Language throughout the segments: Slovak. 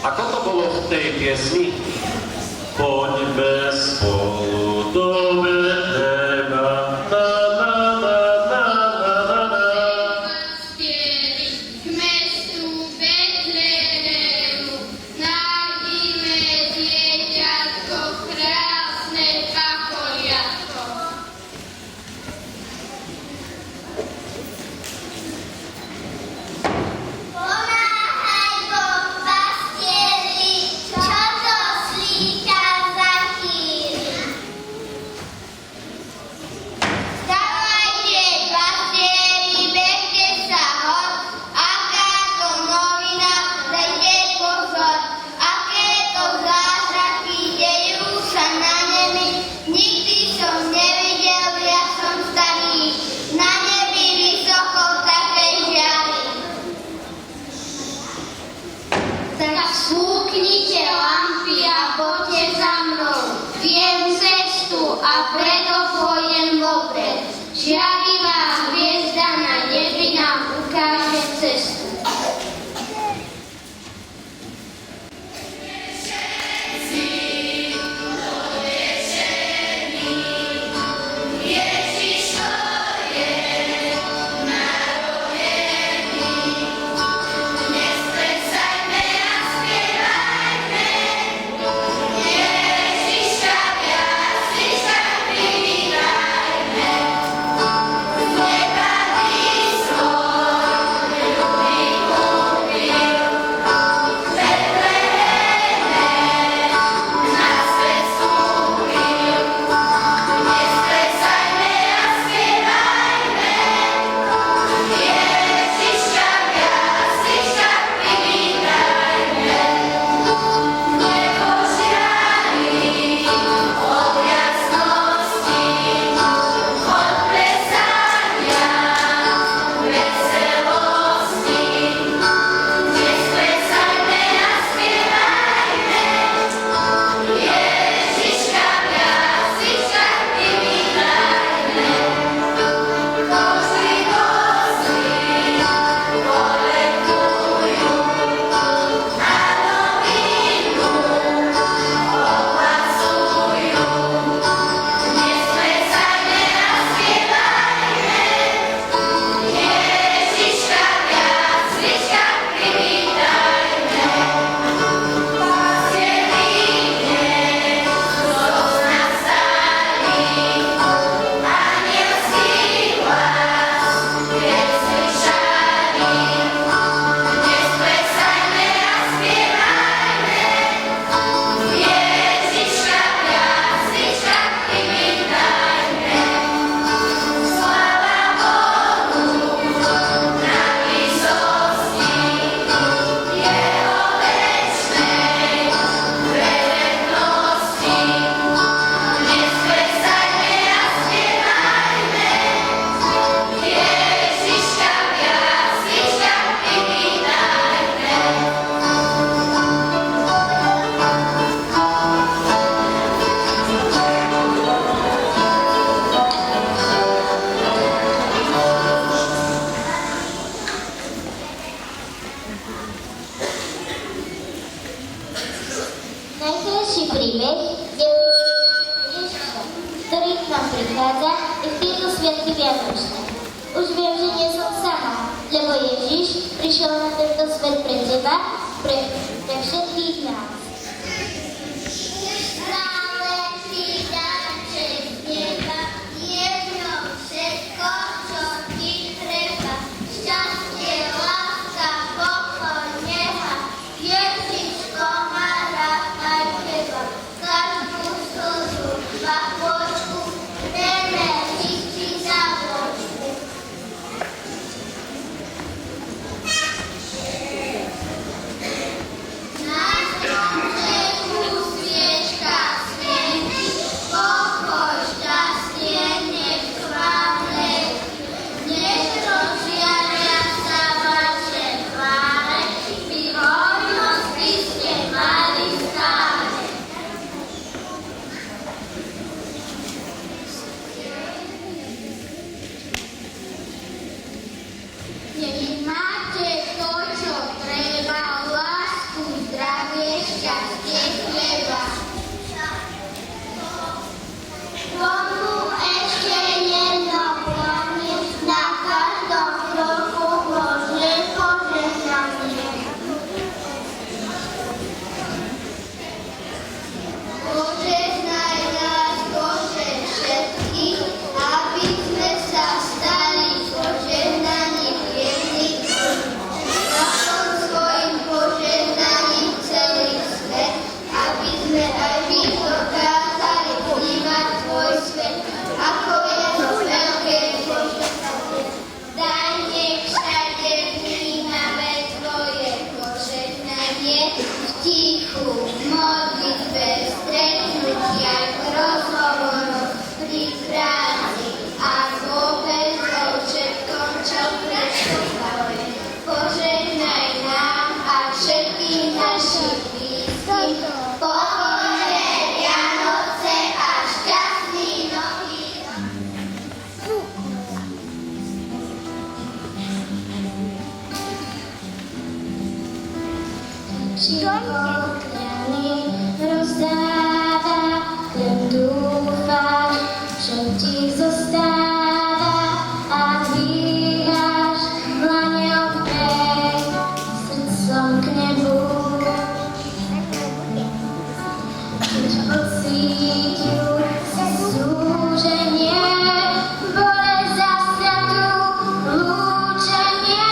Ako to bolo v tej piesni? Poďme spolu do Betlema, na na na na na na na. Pastieri k mestu Betlehemu, nájdime dieťatko krásne pacholiatko. Pomáhaj Boh, pastieri, čo to slíka za chýry. Vstávajte, pastieri, bežte sa hor, aká to novina, dajte pozor, aké to zázraky dejú sa na nebi, nikdy som nevidel, ja som starý, na nebi vysoko také žiary. Tak spúknite lampy a poďte za mnou. Viem cestu a preto pôjdem vopred. Žiarivá hviezda na nebi nám ukáže cestu. Najkrajší príbeh je Ježiša, ktorý k nám prichádza i v tieto sviatky vianočné. Už viem, že nie som sama, lebo Ježiš prišiel na tento svet pre teba, pre všetkých nás. Náletý darček z neba, je v ňom všetko, čo ti treba. Šťastie, láska, pokoj, neha, Ježiško má rád aj teba. Každú slzu, kvapôčku, neme liči za bočku. Na stromčeku nie v tichu, v modlitbe, v stretnutiach, v rozhovoroch, pri práci a vôbec vo všetkom, čo predpokladáme. Požehnaj nám a všetkým našim blízkym pokojné Vianoce a šťastný nový rok. Poklany rozdáva, len dúfam, že ti zostáva a dvíhaš dlaňou pej srdcom k nebu. Keď pocítiu súženie, bolesť za stratu, lúčenie,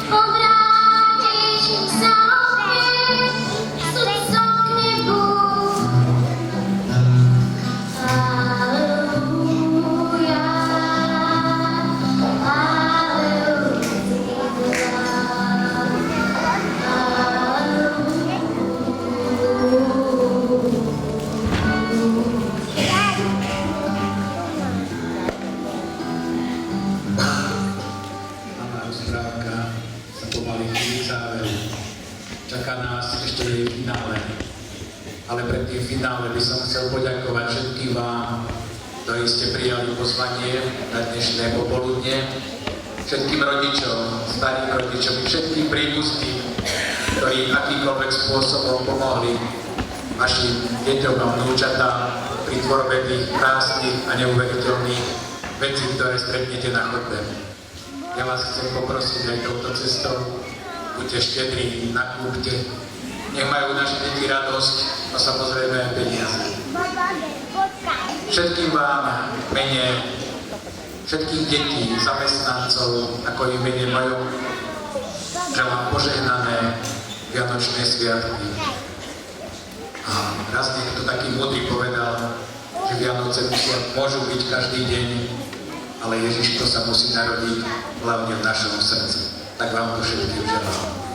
obrátiš sa opäť srdcom k nebu. Aleluja, Máme rozprávka sa pomaly chýli záveru. Čaká nás ešte jej finále. Ale pred tým finále by som chcel poďakovať všetkým vám, ktorí ste prijali pozvanie na dnešné popoludne, všetkým rodičom, starým rodičom, všetkým príbuzných, ktorí akýmkoľvek spôsobom pomohli vašim deťom a vnúčatám pri tvorbe tých krásnych a neuveriteľných vecí, ktoré stretnete na chodbe. Ja vás chcem poprosiť aj touto cestou, buďte štedrí, nakúpte, nech majú naše deti radosť a samozrejme aj peniaze. Všetkým vám v mene všetkých detí, zamestnancov, ako i v mene mojom, želám požehnané Vianočné sviatky. A raz niekto taký múdry povedal, že Vianoce môžu byť každý deň, ale Ježiško sa musí narodiť hlavne v našom srdci. Tak vám to všetkým želám.